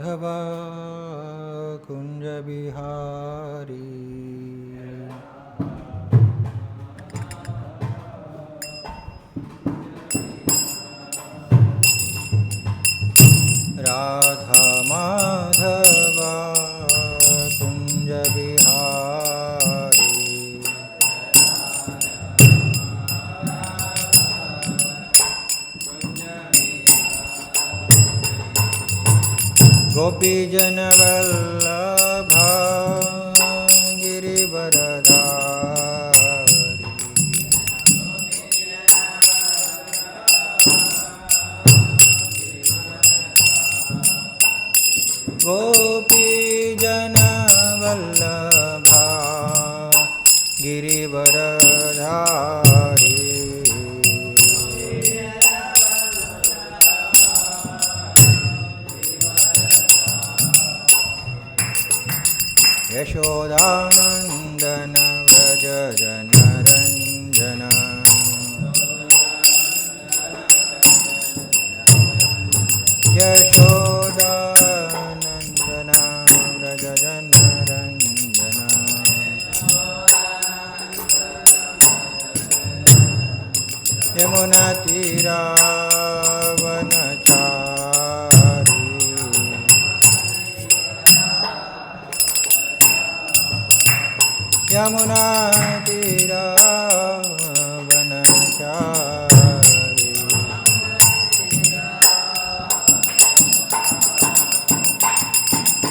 धवा कुंज बिहारी राधा माधवा कुंज बिहारी गोपी जन वल्लभा गिरिवरधारी गोपी जन वल्लभा गिरिवरधारी यशोदानंदन व्रज जनरंजन यशोदानंदन व्रज जनरंजन यमुना तीरावनचारी यमुना तीरावनचारी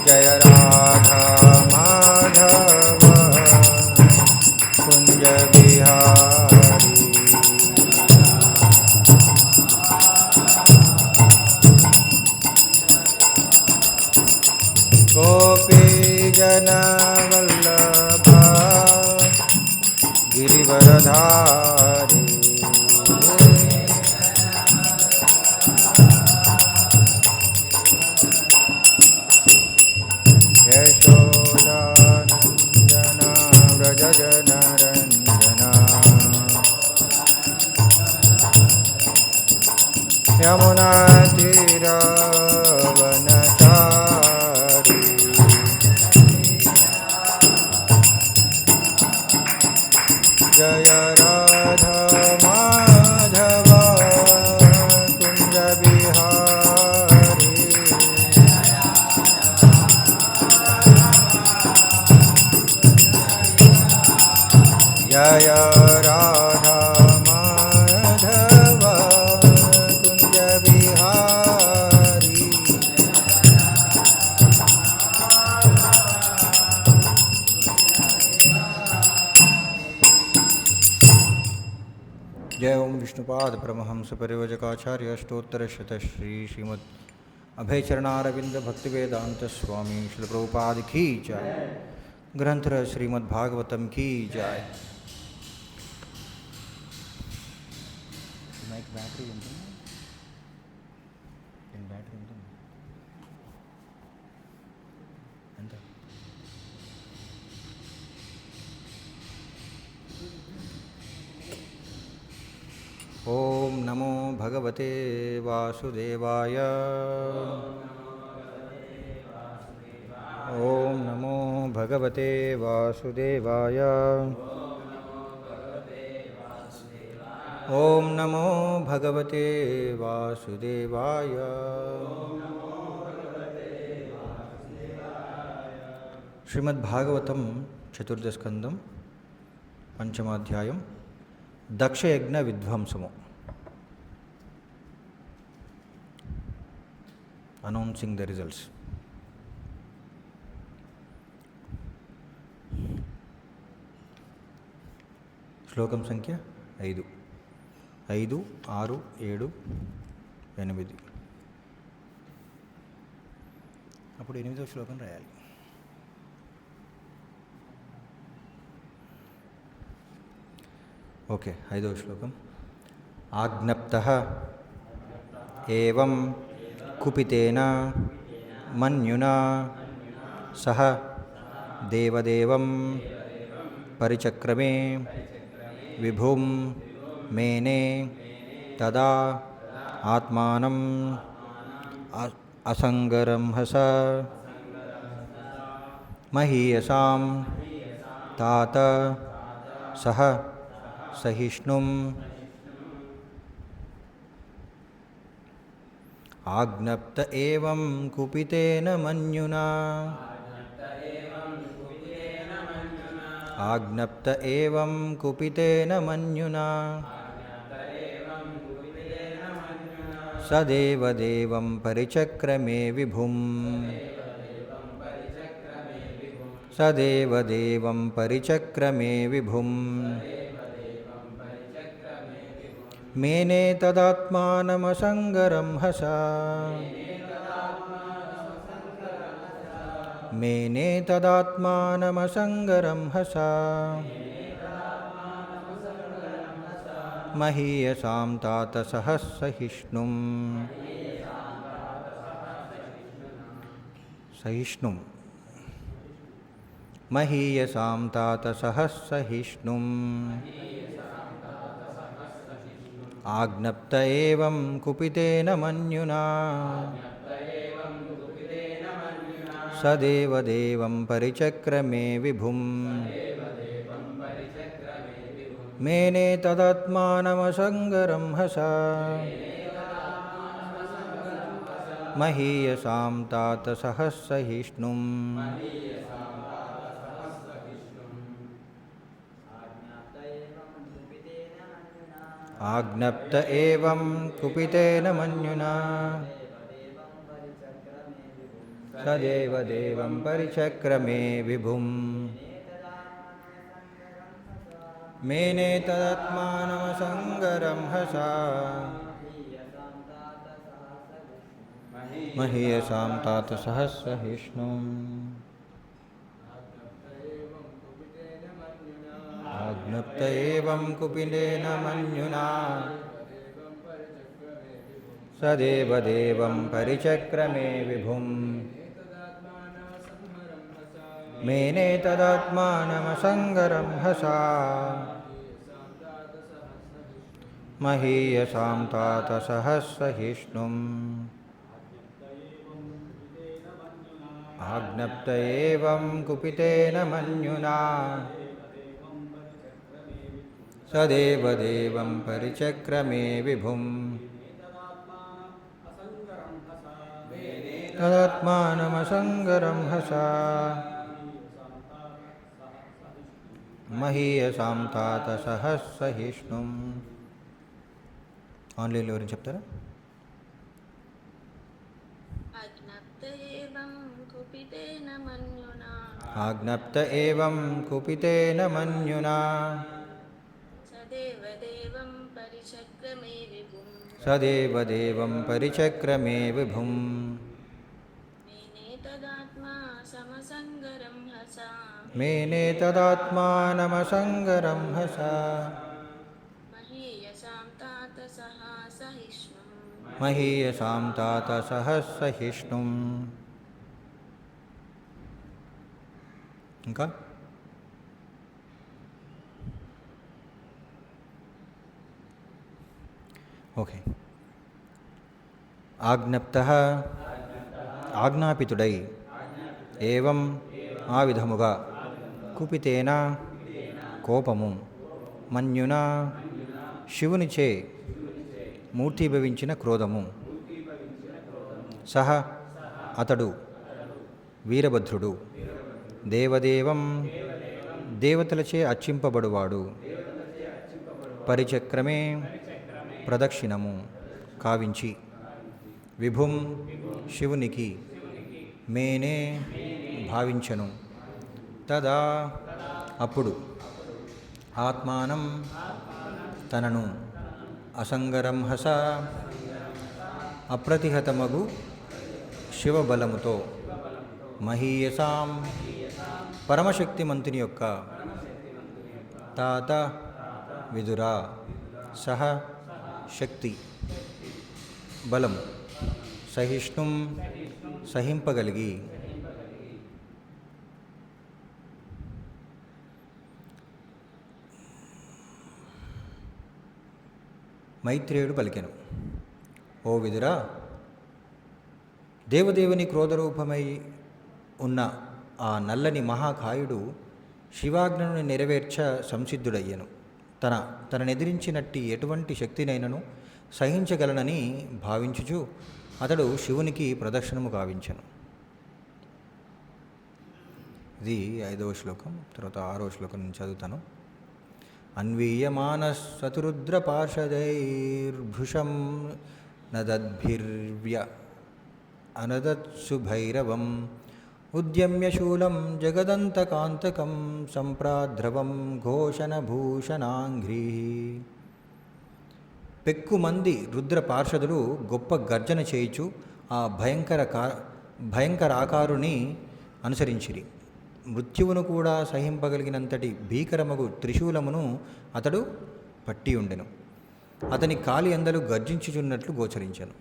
जय राधा माधव कुंज बिहारी गोपी जन वल्लभा गिरिवरधारी यशोदानंदन व्रज जनरंजन यमुना तीरावनचारी जय राधा माधव कुंज बिहारी जय राधा माधव कुंज बिहारी जय ओम विष्णुपाद परमहंस परिव्रजकाचार्य अष्टोत्तर शत श्री श्रीमद अभय चरणारविंद भक्तिवेदांत स्वामी श्री प्रभुपाद की जय। ग्रंथ श्रीमद् भागवतम की जय। बैटरी ओम नमो भगवते वासुदेवाय ओम नमो भगवते वासुदेवाय ओम नमो भगवते वासुदेवाय श्रीमद्भागवतम चतुर्थस्कंदम पंचमाध्यायम दक्षयज्ञ विध्वंसमु announcing the results. శ్లోకం సంఖ్య 5 5 6 7 8 అప్పుడు 8వ శ్లోకం రాయాలి. ఓకే 5వ శ్లోకం. ఆజ్ఞప్తః ఏవం కుపితేన మన్యునా సహ దేవదేవం పరిచక్రమే విభుం మేనే తదా ఆత్మానం అసంగరం హస మహీయసాం తాత సహ సహిష్ణుం ఆజ్ఞప్త ఏవం కుపితేన మన్యునా ఆజ్ఞప్త ఏవం కుపితేన మన్యునా సదేవదేవం పరిచక్రమే విభుం సదేవదేవం పరిచక్రమే విభుం మేనే తదాత్మానమసంగరం హస మేనే తదాత్మానమసంగరం హస మహీయసాం తాత సహ సహిష్ణుం సహిష్ణుం మహీయసాం తాత సహ సహిష్ణుం ఆజ్ఞప్త ఏవం కుపితేన మన్యునా సదేవదేవం పరిచక్రమే విభుం మేనే తదాత్మానమసంగరం హస మహీయసాం తాత సహ సహిష్ణుం ఆజ్ఞప్త ఏవం కుపితేన మన్యునా సదేవదేవం పరిచక్రమే విభుం మేనే తదాత్మానమసంగరం హస మహీయసాం తాత సహ సహిష్ణుం ఆజ్ఞప్త ఏవం కుపితేన మన్యునా సదేవదేవం పరిచక్రమే విభుం మేనే తదాత్మానమసంగరం హస మహీయసాం తాత సహ సహిష్ణుం ఆజ్ఞప్త ఏవం కుపితేన మన్యునా సదేవదేవం పరిచక్రమే విభుం తదాత్మానమసంగరం హస మహీయసాం తాత సహ సహిష్ణుం. ఆన్లైన్లో ఎవరైనా చెప్తారా? ఆజ్ఞప్త ఏవం కుపితేన మన్యునా సదేవదేవం పరిచక్రమే విభుం మేనే తదాత్మానమసంగరం హస మహీయసాం తాత సహ సహిష్ణుం. ఇంకా ఓకే. ఆజ్ఞప్తః ఆజ్ఞాపితుడై ఏవం ఆ విధముగా కుపితేన కోపము మన్యునా శివునిచే మూర్తీభవించిన క్రోధము సహ అతడు వీరభద్రుడు దేవదేవం దేవతలచే అర్చింపబడువాడు పరిచక్రమే ప్రదక్షిణము కావించి విభుం శివునికి మేనే భావించను తదా అప్పుడు ఆత్మానం తనను అసంగరం హస అప్రతిహతమగు శివబలముతో మహీయసాం పరమశక్తిమంతుని యొక్క తాత విదురా సహ శక్తి బలం సహిష్ణుం సహింపగలిగి మైత్రేయుడు పలికెను, ఓ విదురా, దేవదేవుని క్రోధరూపమై ఉన్న ఆ నల్లని మహాకాయుడు శివాజ్ఞను నెరవేర్చ సంసిద్ధుడయ్యను. తననెదిరించినట్టి ఎటువంటి శక్తినైనను సహించగలనని భావించుచు అతడు శివునికి ప్రదక్షిణము గావించెను. ఇది 5వ శ్లోకం. తర్వాత 6వ శ్లోకం నుంచి చదువుతాను. అన్వీయమానస్సతురుద్ర పార్షదైర్భృశం నదద్భిర్వ్య అనదత్సు భైరవం ఉద్యమ్య శూలం జగదంతకాంతకం సంప్రాద్రవం ఘోషణభూషణాంఘ్రీ. పెక్కుమంది రుద్ర పార్షదులు గొప్ప గర్జన చేయుచు ఆ భయంకరాకారుని అనుసరించిరి. మృత్యువును కూడా సహింపగలిగినంతటి భీకరమగు త్రిశూలమును అతడు పట్టి ఉండెను. అతని కాలి అందలు గర్జించుచున్నట్లు గోచరించెను.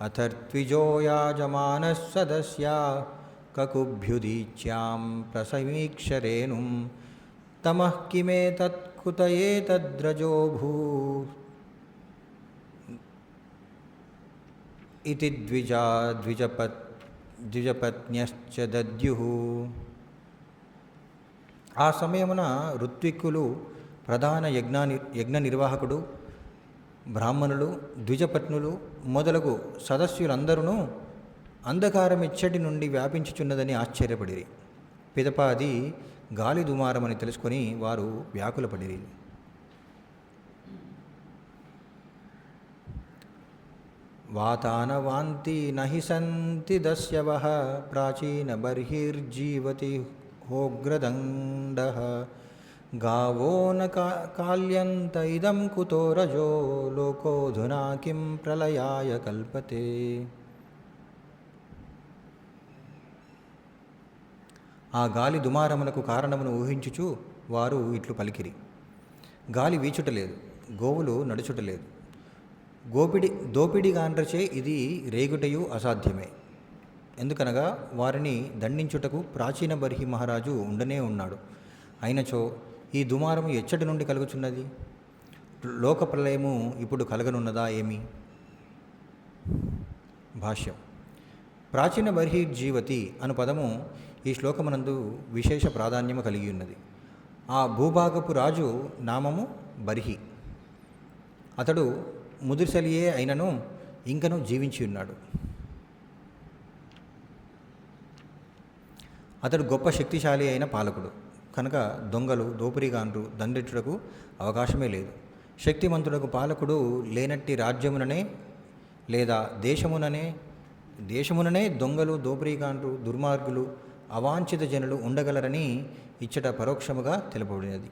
అథర్త్విజో యాజమానః సదస్యా కకుభ్యుదీచ్యాం ప్రసమీక్షరేణుం తమః కిమేతత్కుత ఏతద్రజో భూ ఇతి ద్విజపత్న్యశ్చ దద్యుః. ఆ సమయమున ఋత్విక్కులు, ప్రధాన యజ్ఞ నిర్వాహకుడు, బ్రాహ్మణులు, ద్విజపత్నులు మొదలగు సదస్యులందరూ అంధకారమిచ్చటి నుండి వ్యాపించుచున్నదని ఆశ్చర్యపడిరి. పిదప అది గాలి దుమారమని తెలుసుకొని వారు వ్యాకులపడిరి. వాతానవాంతి నహి సంతి దస్యవః ప్రాచీన బర్హిర్జీవతి హోగ్రదండః గావో న కాల్యంత ఇదం కుతో రజో లోకోధునా కిం ప్రళయాయ కల్పతే. ఆ గాలి దుమారమునకు కారణమును ఊహించుచు వారు ఇట్లు పలికిరి. గాలి వీచుటలేదు, గోవులు నడుచుటలేదు. దోపిడిగాండ్రచే ఇది రేగుటయు అసాధ్యమే. ఎందుకనగా వారిని దండించుటకు ప్రాచీన బర్హి మహారాజు ఉండనే ఉన్నాడు. అయినచో ఈ దుమారము ఎచ్చటి నుండి కలుగుచున్నది? లోక ప్రళయము ఇప్పుడు కలగనున్నదా ఏమి? భాష్యం. ప్రాచీన బర్హి జీవతి అను పదము ఈ శ్లోకమునందు విశేష ప్రాధాన్యము కలిగి ఉన్నది. ఆ భూభాగపు రాజు నామము బర్హి. అతడు ముదుసలియే అయినను ఇంకను జీవించి ఉన్నాడు. అతడు గొప్ప శక్తిశాలి అయిన పాలకుడు కనుక దొంగలు, దోపిడిగాండ్రు దండెట్టుటకు అవకాశమే లేదు. శక్తిమంతుడకు పాలకుడు లేనట్టి రాజ్యముననే లేదా దేశముననే దొంగలు, దోపిడిగాండ్రు, దుర్మార్గులు, అవాంఛిత జనులు ఉండగలరని ఇచ్చట పరోక్షముగా తెలుపబడినది.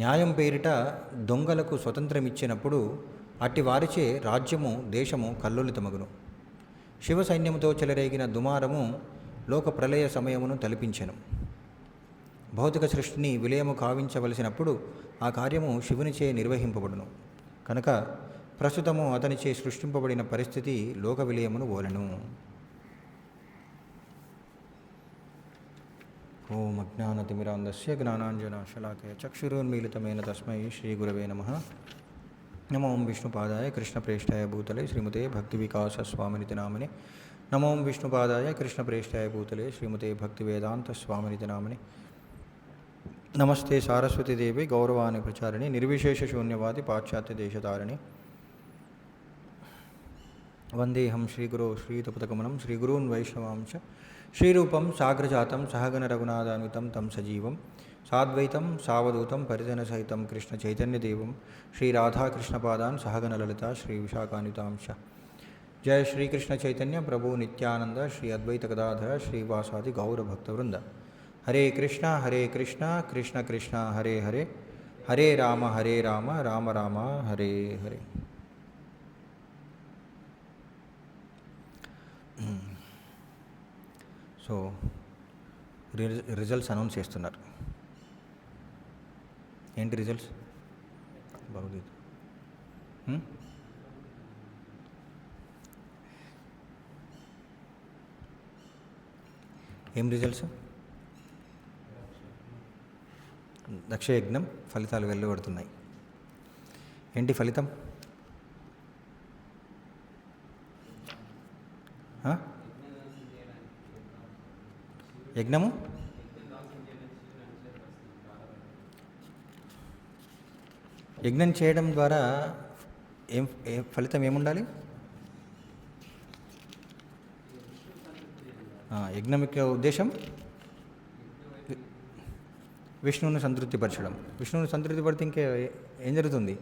న్యాయం పేరిట దొంగలకు స్వతంత్రమిచ్చినప్పుడు అట్టి వారిచే రాజ్యము, దేశము కల్లోలితమగును. శివ సైన్యముతో చెలరేగిన దుమారము లోక ప్రళయ సమయమును తలపించెను. భౌతిక సృష్టిని విలయము కావించవలసినప్పుడు ఆ కార్యము శివునిచే నిర్వహింపబడును. కనుక ప్రస్తుతము అతనిచే సృష్టింపబడిన పరిస్థితి లోక విలయమును ఓలెను. ఓం అజ్ఞానతిమిరాంధస్య జ్ఞానాంజనశలాకయ చక్షురున్మీలితమేన తస్మై శ్రీగురవే నమః. నమో విష్ణుపాదాయ కృష్ణప్రేష్ఠాయ భూతలే శ్రీమతే భక్తివికాసస్వామినితి నామనే. నమో విష్ణుపాదాయ కృష్ణప్రేష్ఠాయ భూతలే శ్రీమతే భక్తివేదాంతస్వామినితి నామనే. నమస్తే సారస్వతీదేవి గౌరవాణి ప్రచారిణి నిర్విశేష శూన్యవాది పాశ్చాత్య దేశతారిణి. వందేహం శ్రీగురో శ్రీతపతకమనం శ్రీగురూన్ వైష్ణవాంశ శ్రీరూపం సాగ్రజాతం సహగణ రఘునాథాన్వితం తం సజీవం సాద్వైతం సావధూతం పరిజనసహితం కృష్ణ చైతన్యదేవం శ్రీరాధాకృష్ణపాదాన్ సహగణ లలిత శ్రీ విశాఖాన్వితాంశ. జయ శ్రీకృష్ణ చైతన్య ప్రభు నిత్యానంద శ్రీ అద్వైత గదాధర శ్రీవాసాది గౌరభక్తవృంద. Hare Krishna Krishna Krishna Hare Hare Hare Rama Rama Rama Hare Hare. So results announce చేస్తున్నారు. ఏంటి రిజల్ట్స్? భగవద్గీత ఏం రిజల్ట్స్? దక్షయజ్ఞం ఫలితాలు వెలువడుతున్నాయి. ఏంటి ఫలితం? యజ్ఞము యజ్ఞం చేయడం ద్వారా ఫలితం ఏముండాలి? యజ్ఞం యొక్క ఉద్దేశం విష్ణువుని సంతృప్తిపరచడం. విష్ణువుని సంతృప్తిపడితే ఇంకే ఏం జరుగుతుంది?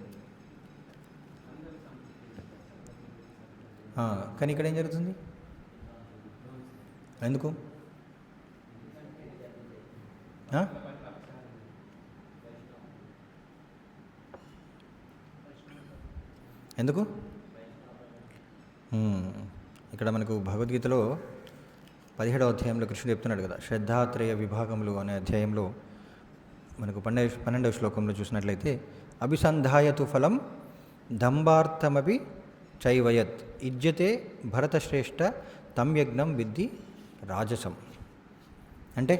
కానీ ఇక్కడ ఏం జరుగుతుంది? ఎందుకు? ఎందుకు? ఇక్కడ మనకు భగవద్గీతలో 17వ అధ్యాయంలో కృష్ణుడు చెప్తున్నాడు కదా, శ్రద్ధాత్రయ విభాగములు అనే అధ్యాయంలో మనకు 12వ శ్లోకంలో చూసినట్లయితే, అభిసంధాయతు ఫలం దంభార్థమపి చైవయత్ ఇజ్యతే భరతశ్రేష్ఠ తం యజ్ఞం విద్ధి రాజసం. అంటే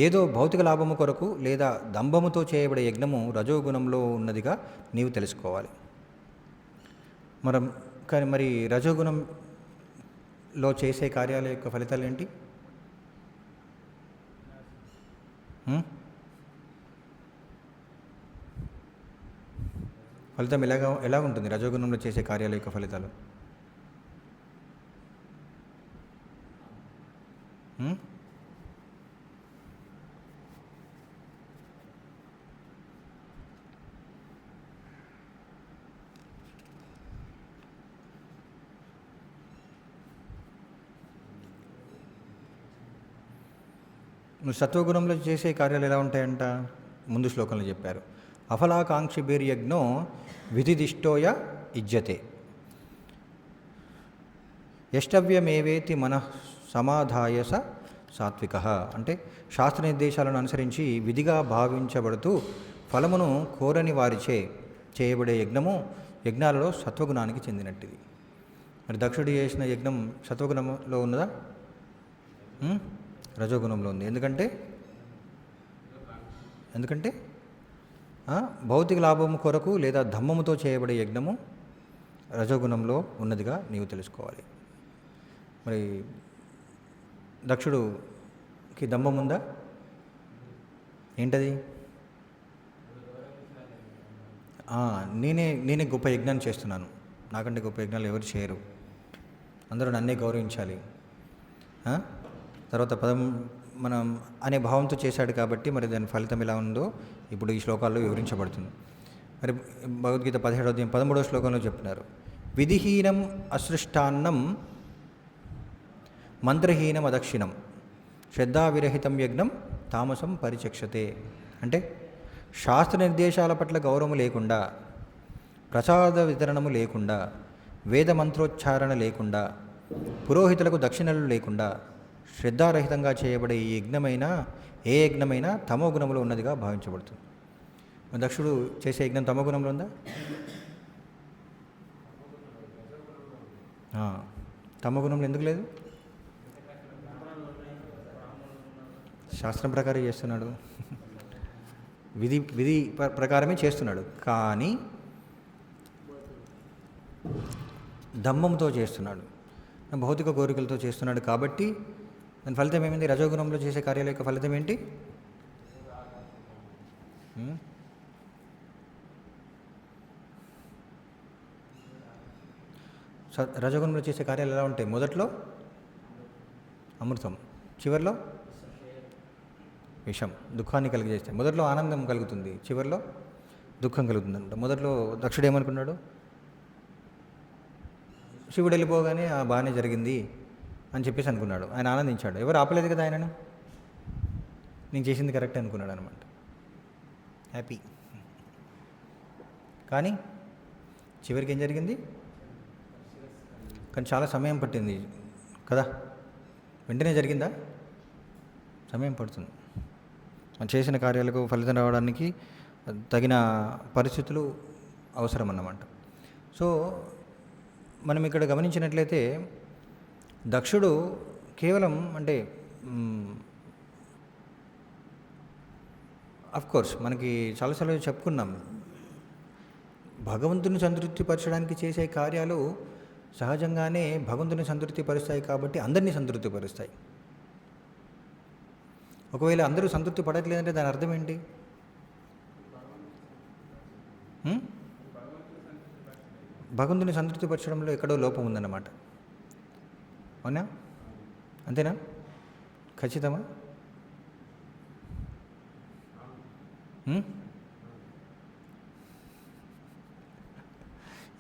ఏదో భౌతిక లాభము కొరకు లేదా దంభముతో చేయబడే యజ్ఞము రజోగుణంలో ఉన్నదిగా నీవు తెలుసుకోవాలి. మరి రజోగుణంలో చేసే కార్యాల యొక్క ఫలితాలు ఏంటి? ఫలితం ఎలా ఉంటుంది రజోగుణంలో చేసే కార్యాల యొక్క ఫలితాలు? సత్వగుణంలో చేసే కార్యాలు ఎలా ఉంటాయంట? ముందు శ్లోకంలో చెప్పారు. అఫలాకాంక్షిభిర్యజ్ఞో విధిదిష్టోయ ఇజ్యతే యష్టవ్యమేవేతి మనః సమాధాయ స సాత్విక. అంటే శాస్త్ర నిర్దేశాలను అనుసరించి విధిగా భావించబడుతూ ఫలమును కోరని వారిచే చేయబడే యజ్ఞాలలో సత్వగుణానికి చెందినట్టిది. మరి దక్షుడు చేసిన యజ్ఞం సత్వగుణంలో ఉన్నదా? రజోగుణంలో ఉంది. ఎందుకంటే భౌతిక లాభము కొరకు లేదా ధమ్మముతో చేయబడే యజ్ఞము రజోగుణంలో ఉన్నదిగా నీవు తెలుసుకోవాలి. మరి దక్షుడికి దంభం ఉందా? ఏంటది? నేనే గొప్ప యజ్ఞాన్ని చేస్తున్నాను, నాకంటే గొప్ప యజ్ఞాలు ఎవరు చేయరు, అందరూ నన్నే గౌరవించాలి, తర్వాత మనం అనే భావంతో చేశాడు కాబట్టి మరి దాని ఫలితం ఎలా ఉందో ఇప్పుడు ఈ శ్లోకాల్లో వివరించబడుతుంది. మరి భగవద్గీత 17వ అధ్యాయం 13వ శ్లోకంలో చెప్తున్నారు, విధిహీనం అసృష్టాన్నం మంత్రహీనం అదక్షిణం శ్రద్ధావిరహితం యజ్ఞం తామసం పరిచక్షతే. అంటే శాస్త్ర నిర్దేశాల పట్ల గౌరవము లేకుండా, ప్రసాద వితరణము లేకుండా, వేద మంత్రోచ్చారణ లేకుండా, పురోహితులకు దక్షిణలు లేకుండా శ్రద్ధారహితంగా చేయబడే ఈ ఏ యజ్ఞమైనా తమో గుణంలో ఉన్నదిగా భావించబడుతుంది. దక్షుడు చేసే యజ్ఞం తమో గుణంలో ఉందా? తమో గుణంలో ఎందుకు లేదు? శాస్త్రం ప్రకారం చేస్తున్నాడు, విధి ప్రకారమే చేస్తున్నాడు, కానీ దంభంతో చేస్తున్నాడు, భౌతిక కోరికలతో చేస్తున్నాడు. కాబట్టి దాని ఫలితం ఏమైంది? రజోగుణంలో చేసే కార్యాల యొక్క ఫలితం ఏంటి? రజోగుణంలో చేసే కార్యాలు ఎలా ఉంటాయి? మొదట్లో అమృతం, చివరిలో విషం, దుఃఖాన్ని కలిగజేస్తాయి. మొదట్లో ఆనందం కలుగుతుంది, చివరిలో దుఃఖం కలుగుతుంది అనమాట. మొదట్లో దక్షుడు ఏమనుకున్నాడు? శివుడు వెళ్ళిపోగానే బాగానే జరిగింది అని చెప్పేసి అనుకున్నాడు. ఆయన ఆనందించాడు, ఎవరు ఆపలేదు కదా ఆయనను, నేను చేసింది కరెక్ట్ అనుకున్నాడు అనమాట, హ్యాపీ. కానీ చివరికి ఏం జరిగింది? కానీ చాలా సమయం పట్టింది కదా, వెంటనే జరిగిందా? సమయం పడుతుంది. మనం చేసిన కార్యాలకు ఫలితం రావడానికి తగిన పరిస్థితులు అవసరం అన్నమాట. సో మనం ఇక్కడ గమనించినట్లయితే దక్షుడు కేవలం అంటే కోర్స్ మనకి చాలాసార్లు చెప్పుకున్నాం, భగవంతుని సంతృప్తిపరచడానికి చేసే కార్యాలు సహజంగానే భగవంతుని సంతృప్తిపరుస్తాయి కాబట్టి అందరినీ సంతృప్తిపరుస్తాయి. ఒకవేళ అందరూ సంతృప్తి పడట్లేదంటే దాని అర్థం ఏంటి? భగవంతుని సంతృప్తిపరచడంలో ఎక్కడో లోపం ఉందన్నమాట. అవునా? అంతేనా? ఖచ్చితమా?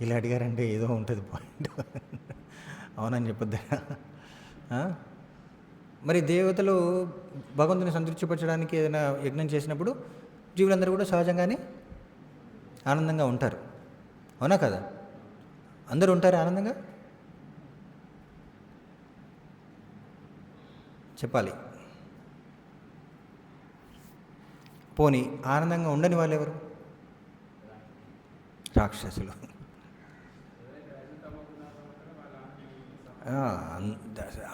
ఇలా అడిగారంటే ఏదో ఉంటుంది పాయింట్. అవునని చెప్పొద్దా? మరి దేవతలు భగవంతుని సంతృప్తిపరచడానికి ఏదైనా యజ్ఞం చేసినప్పుడు జీవులందరూ కూడా సహజంగానే ఆనందంగా ఉంటారు. అవునా కదా? అందరూ ఉంటారు ఆనందంగా? చెప్పాలి. పోనీ ఆనందంగా ఉండని వాళ్ళు ఎవరు? రాక్షసులు.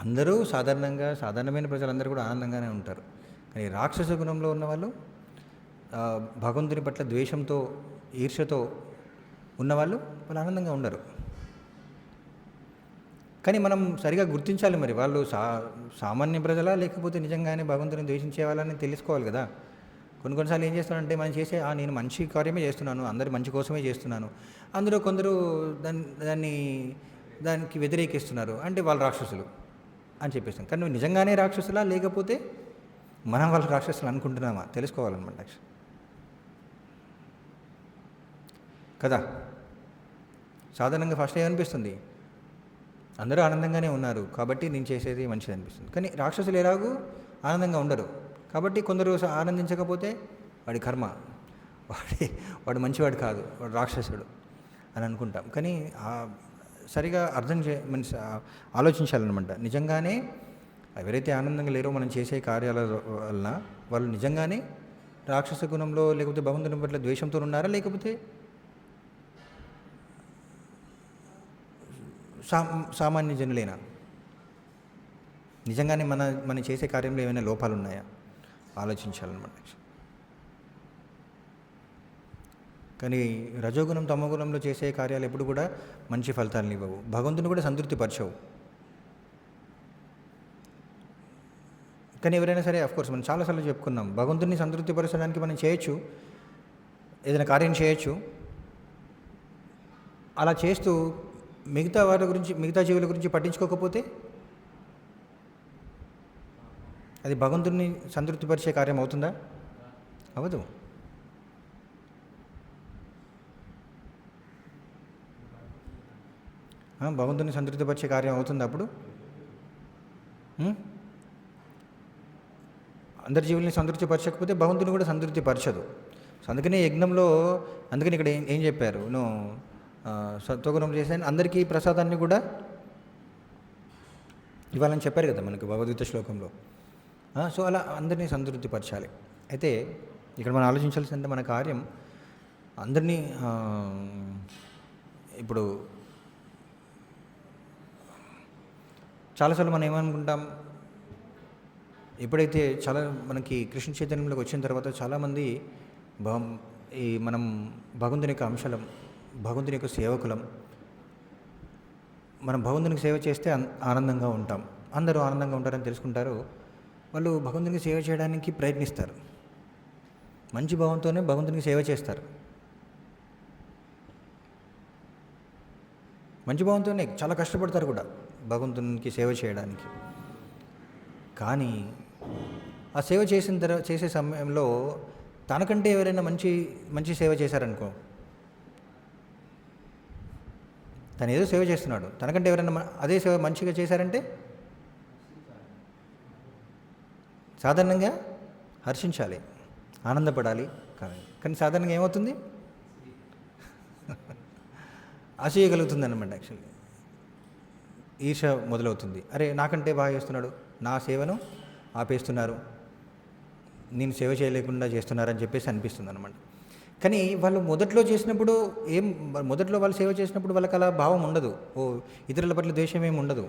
అందరూ సాధారణమైన ప్రజలందరూ కూడా ఆనందంగానే ఉంటారు. కానీ రాక్షస గుణంలో ఉన్నవాళ్ళు, భగవంతుని పట్ల ద్వేషంతో ఈర్ష్యతో ఉన్నవాళ్ళు వాళ్ళు ఆనందంగా ఉండరు. కానీ మనం సరిగా గుర్తించాలి, మరి వాళ్ళు సామాన్య ప్రజలా లేకపోతే నిజంగానే భగవంతుని ద్వేషించే వాళ్ళని తెలుసుకోవాలి కదా. కొన్నిసార్లు ఏం చేస్తానంటే మనం చేసే నేను మంచి కార్యమే చేస్తున్నాను, అందరి మంచి కోసమే చేస్తున్నాను, అందులో కొందరు దానికి వ్యతిరేకిస్తున్నారు అంటే వాళ్ళు రాక్షసులు అని చెప్పేస్తాం. కానీ నువ్వు నిజంగానే రాక్షసులా లేకపోతే మనం వాళ్ళు రాక్షసులు అనుకుంటున్నామా తెలుసుకోవాలన్నమాట కదా. సాధారణంగా ఫస్ట్ ఏమనిపిస్తుంది, అందరూ ఆనందంగానే ఉన్నారు కాబట్టి నేను చేసేది మంచిది అనిపిస్తుంది. కానీ రాక్షసులు ఎలాగూ ఆనందంగా ఉండరు కాబట్టి కొందరు ఆనందించకపోతే వాడి కర్మ, వాడు మంచివాడు కాదు, వాడు రాక్షసుడు అని అనుకుంటాం. కానీ సరిగా ఆలోచించాలన్నమాట. నిజంగానే ఎవరైతే ఆనందంగా లేరో మనం చేసే కార్యాల వలన వాళ్ళు నిజంగానే రాక్షస గుణంలో లేకపోతే భగవంతుని పట్ల ద్వేషంతో ఉన్నారా, లేకపోతే సామాన్య జనులేనా? నిజంగానే మనం చేసే కార్యంలో ఏమైనా లోపాలు ఉన్నాయా ఆలోచించాలన్నమాట. కానీ రజోగుణం తమోగుణంలో చేసే కార్యాలు ఎప్పుడు కూడా మంచి ఫలితాలను ఇవ్వవు, భగవంతుని కూడా సంతృప్తిపరచవు. కానీ ఎవరైనా సరే కోర్స్ మనం చాలాసార్లు చెప్పుకున్నాం, భగవంతుని సంతృప్తిపరచడానికి మనం చేయొచ్చు, ఏదైనా కార్యం చేయొచ్చు. అలా చేస్తూ మిగతా వారి గురించి, మిగతా జీవుల గురించి పట్టించుకోకపోతే అది భగవంతుని సంతృప్తిపరిచే కార్యం అవుతుందా? అవ్వదు. భగవంతుని సంతృప్తిపరిచే కార్యం అవుతుంది అప్పుడు? అందరి జీవుల్ని సంతృప్తిపరచకపోతే భగవంతుని కూడా సంతృప్తిపరచదు. సో అందుకనే యజ్ఞంలో, అందుకని ఇక్కడ ఏం చెప్పారు, నువ్వు సత్వగుణం చేశాను అందరికీ ప్రసాదాన్ని కూడా ఇవ్వాలని చెప్పారు కదా మనకు భగవద్గీత శ్లోకంలో. సో అలా అందరినీ సంతృప్తిపరచాలి. అయితే ఇక్కడ మనం ఆలోచించాల్సిందంటే మన కార్యం అందరినీ, ఇప్పుడు చాలాసార్లు మనం ఏమనుకుంటాం, ఎప్పుడైతే చాలా మనకి కృష్ణ చైతన్యంలోకి వచ్చిన తర్వాత చాలామంది మనం భగవంతుని యొక్క అంశలం, భగవంతుని యొక్క సేవకులం, మనం భగవంతునికి సేవ చేస్తే ఆనందంగా ఉంటాం, అందరూ ఆనందంగా ఉంటారని తెలుసుకుంటారు. వాళ్ళు భగవంతునికి సేవ చేయడానికి ప్రయత్నిస్తారు, మంచి భావంతోనే భగవంతునికి సేవ చేస్తారు, మంచి భావంతోనే చాలా కష్టపడతారు కూడా భగవంతునికి సేవ చేయడానికి. కానీ ఆ సేవ చేసే సమయంలో తనకంటే ఎవరైనా మంచి సేవ చేశారనుకో, తను ఏదో సేవ చేస్తున్నాడు, తనకంటే ఎవరైనా అదే సేవ మంచిగా చేశారంటే సాధారణంగా హర్షించాలి, ఆనందపడాలి. కానీ సాధారణంగా ఏమవుతుంది, అసూయ కలుగుతుంది అన్నమాట. యాక్చువల్లీ ఈర్ష మొదలవుతుంది. అరే నాకంటే బాగా చేస్తున్నాడు, నా సేవను ఆపేస్తున్నారు, నేను సేవ చేయలేకుండా చేస్తున్నారని చెప్పేసి అనిపిస్తుంది అనమాట. కానీ వాళ్ళు మొదట్లో వాళ్ళు సేవ చేసినప్పుడు వాళ్ళకి అలా భావం ఉండదు, ఇతరుల పట్ల ద్వేషం ఏమి ఉండదు.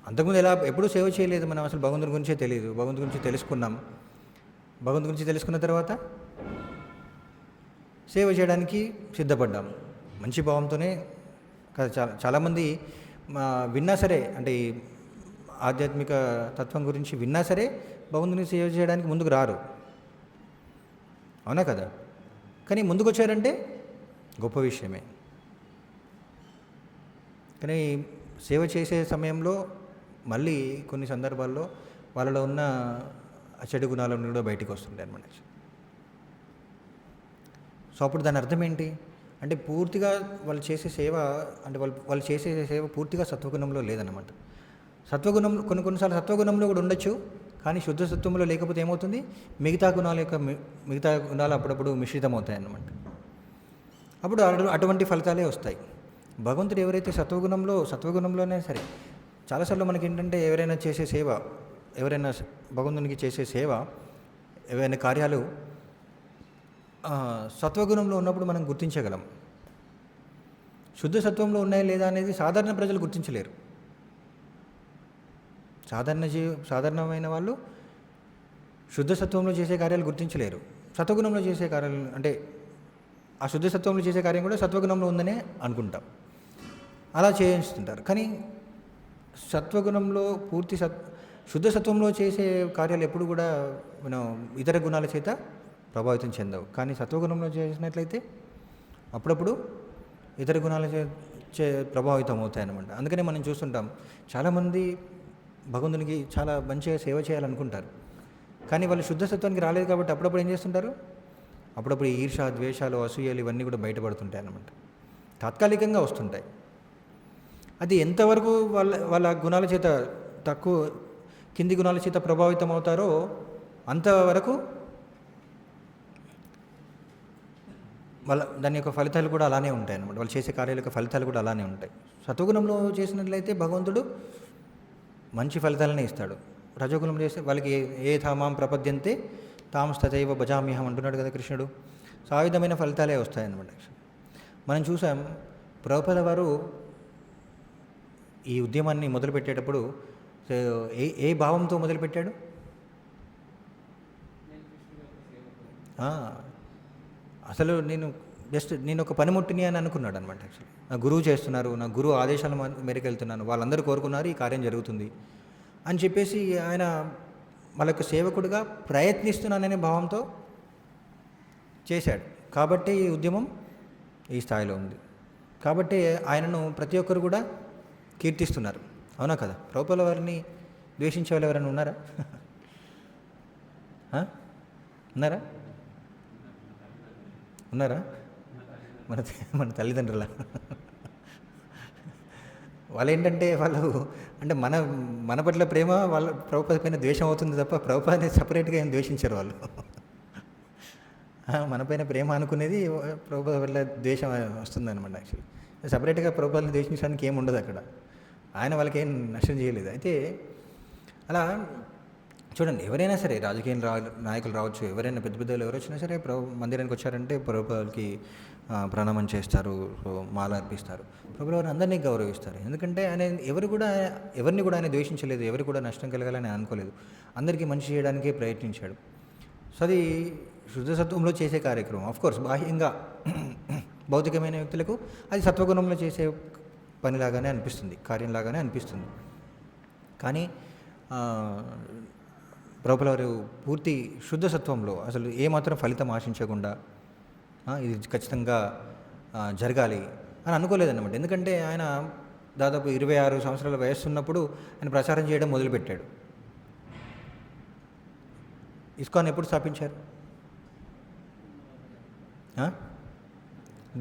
అంతకుముందు ఎప్పుడూ సేవ చేయలేదు మనం, అసలు భగవంతుని గురించే తెలియదు, భగవంతుని గురించి తెలుసుకున్నాం. భగవంతుడి గురించి తెలుసుకున్న తర్వాత సేవ చేయడానికి సిద్ధపడ్డాము. మంచి భావంతోనే కదా. చాలామంది విన్నా సరే, అంటే ఈ ఆధ్యాత్మిక తత్వం గురించి విన్నా సరే భగవంతుని సేవ చేయడానికి ముందుకు రారు, అవునా కదా. కానీ ముందుకు వచ్చారంటే గొప్ప విషయమే. కానీ సేవ చేసే సమయంలో మళ్ళీ కొన్ని సందర్భాల్లో వాళ్ళలో ఉన్న చెడు గుణాలను కూడా బయటికి వస్తుంటాయి అన్నమాట. సో అప్పుడు దాని అర్థం ఏంటి అంటే పూర్తిగా వాళ్ళు చేసే సేవ, అంటే వాళ్ళు చేసే సేవ పూర్తిగా సత్వగుణంలో లేదన్నమాట. సత్వగుణంలో కొన్నిసార్లు సత్వగుణంలో కూడా ఉండొచ్చు, కానీ శుద్ధ సత్వంలో లేకపోతే ఏమవుతుంది, మిగతా గుణాలు అప్పుడప్పుడు మిశ్రితమవుతాయి అన్నమాట. అప్పుడు అటువంటి ఫలితాలే వస్తాయి. భగవంతుడు ఎవరైతే సత్వగుణంలోనే సరే, చాలాసార్లు మనకి ఏంటంటే ఎవరైనా చేసే సేవ, ఎవరైనా భగవంతునికి చేసే సేవ, ఏవైనా కార్యాలు సత్వగుణంలో ఉన్నప్పుడు మనం గుర్తించగలం. శుద్ధ సత్వంలో ఉన్నాయా లేదా అనేది సాధారణ ప్రజలు గుర్తించలేరు. సాధారణమైన వాళ్ళు శుద్ధ సత్వంలో చేసే కార్యాలు గుర్తించలేరు. సత్వగుణంలో చేసే కార్యాలు, అంటే ఆ శుద్ధ సత్వంలో చేసే కార్యం కూడా సత్వగుణంలో ఉందనే అనుకుంటాం, అలా చేస్తుంటారు. కానీ సత్వగుణంలో శుద్ధ సత్వంలో చేసే కార్యాలు ఎప్పుడు కూడా మనం ఇతర గుణాల చేత ప్రభావితం చెందవు. కానీ సత్వగుణంలో చేసినట్లయితే అప్పుడప్పుడు ఇతర గుణాల ప్రభావితం అవుతాయన్నమాట. అందుకనే మనం చూస్తుంటాం, చాలామంది భగవంతునికి చాలా మంచిగా సేవ చేయాలనుకుంటారు, కానీ వాళ్ళు శుద్ధ సత్వానికి రాలేదు కాబట్టి అప్పుడప్పుడు ఏం చేస్తుంటారు, అప్పుడప్పుడు ఈర్ష, ద్వేషాలు, అసూయలు ఇవన్నీ కూడా బయటపడుతుంటాయి అన్నమాట. తాత్కాలికంగా వస్తుంటాయి. అది ఎంతవరకు వాళ్ళ గుణాల చేత కింది గుణాల చేత ప్రభావితం అవుతారో అంతవరకు దాని యొక్క ఫలితాలు కూడా అలానే ఉంటాయి అన్నమాట. వాళ్ళు చేసే కార్యాల యొక్క ఫలితాలు కూడా అలానే ఉంటాయి. సత్వగుణంలో చేసినట్లయితే భగవంతుడు మంచి ఫలితాలనే ఇస్తాడు. రజోగుణంలో చేస్తే వాళ్ళకి ఏ ధామాం ప్రపద్యంతే తాం తథైవ భజామ్యహం అంటున్నాడు కదా కృష్ణుడు. సో ఆ విధమైన ఫలితాలే వస్తాయన్నమాట. మనం చూసాం, ప్రభుపాద వారు ఈ ఉద్యమాన్ని మొదలుపెట్టేటప్పుడు ఏ భావంతో మొదలుపెట్టాడు? అసలు నేను ఒక పనిముట్టిని అని అనుకున్నాడు అనమాట. యాక్చువల్లీ నా గురువు చేస్తున్నారు, నా గురువు ఆదేశాల మేరకు వెళ్తున్నాను, వాళ్ళందరూ కోరుకున్నారు, ఈ కార్యం జరుగుతుంది అని చెప్పేసి ఆయన వాళ్ళకు సేవకుడిగా ప్రయత్నిస్తున్నాననే భావంతో చేశాడు. కాబట్టి ఈ ఉద్యమం ఈ స్థాయిలో ఉంది. కాబట్టి ఆయనను ప్రతి ఒక్కరు కూడా కీర్తిస్తున్నారు, అవునా కదా. ప్రభుపాద వారిని ద్వేషించే వాళ్ళు ఎవరైనా ఉన్నారా? ఉన్నారా? మన తల్లిదండ్రుల వాళ్ళు ఏంటంటే అంటే మన పట్ల ప్రేమ వాళ్ళ ప్రభుపాద పైన ద్వేషం అవుతుంది తప్ప ప్రభుపాదని సపరేట్గా ఏం ద్వేషించరు వాళ్ళు. మన పైన ప్రేమ అనుకునేది ప్రభుపాద పట్ల ద్వేషం వస్తుందన్నమాట. యాక్చువల్లీ సపరేట్గా ప్రభుపాదని ద్వేషించడానికి ఏమి ఉండదు అక్కడ. ఆయన వాళ్ళకి ఏం నష్టం చేయలేదు. అయితే అలా చూడండి, ఎవరైనా సరే రాజకీయ నాయకులు రావచ్చు, ఎవరైనా పెద్ద పెద్దలు ఎవరు వచ్చినా సరే మందిరానికి వచ్చారంటే ప్రభుపాదకి ప్రణామం చేస్తారు, మాల అర్పిస్తారు. ప్రభుపాద అందరినీ గౌరవిస్తారు. ఎందుకంటే ఆయన ఎవరిని కూడా ఆయన ద్వేషించలేదు, ఎవరికి కూడా నష్టం కలగాలని అనుకోలేదు, అందరికీ మంచి చేయడానికే ప్రయత్నించాడు. సో అది శుద్ధ సత్వంలో చేసే కార్యక్రమం. ఆఫ్కోర్స్ బాహ్యంగా భౌతికమైన వ్యక్తులకు అది సత్వగుణంలో చేసే పనిలాగానే అనిపిస్తుంది, కార్యంలాగానే అనిపిస్తుంది. కానీ ప్రభుపాద వారు పూర్తి శుద్ధ సత్వంలో అసలు ఏమాత్రం ఫలితం ఆశించకుండా ఇది ఖచ్చితంగా జరగాలి అని అనుకోలేదన్నమాట. ఎందుకంటే ఆయన దాదాపు 26 సంవత్సరాల వయస్సు ఉన్నప్పుడు ఆయన ప్రచారం చేయడం మొదలుపెట్టాడు. ఇస్కాన్ ఎప్పుడు స్థాపించారు?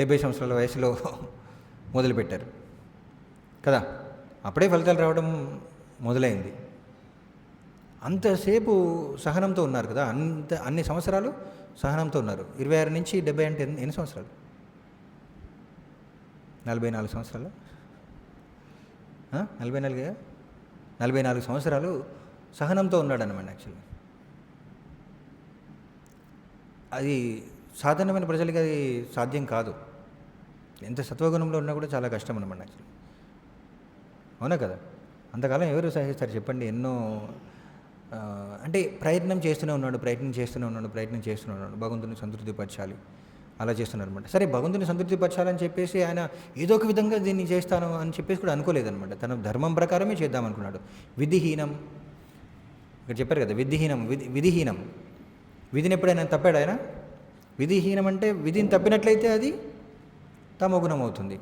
70 సంవత్సరాల వయసులో మొదలుపెట్టారు కదా. అప్పుడే ఫలితాలు రావడం మొదలైంది. అంతసేపు సహనంతో ఉన్నారు కదా, అన్ని సంవత్సరాలు సహనంతో ఉన్నారు. 26 నుంచి 70 అంటే ఎన్ని సంవత్సరాలు? 44 సంవత్సరాలు. 44 సంవత్సరాలు సహనంతో ఉన్నాడు అన్నమాట. యాక్చువల్లీ అది సాధారణమైన ప్రజలకి అది సాధ్యం కాదు. ఎంత సత్వగుణంలో ఉన్నా కూడా చాలా కష్టం అన్నమాట. యాక్చువల్లీ, అవునా కదా. అంతకాలం ఎవరు సహిస్తారు చెప్పండి? ఎన్నో అంటే ప్రయత్నం చేస్తూనే ఉన్నాడు, ప్రయత్నం చేస్తూనే ఉన్నాడు భగవంతుని సంతృప్తిపరచాలి, అలా చేస్తున్నారనమాట. సరే భగవంతుని సంతృప్తిపరచాలని చెప్పేసి ఆయన ఏదో ఒక విధంగా దీన్ని చేస్తాను అని చెప్పేసి కూడా అనుకోలేదనమాట. తన ధర్మం ప్రకారమే చేద్దామనుకున్నాడు. విధిహీనం, ఇక్కడ చెప్పారు కదా, విధిహీనం. విధిని ఎప్పుడైనా తప్పాడు ఆయన? విధిహీనం అంటే విధిని తప్పినట్లయితే అది తమోగుణం అవుతుంది.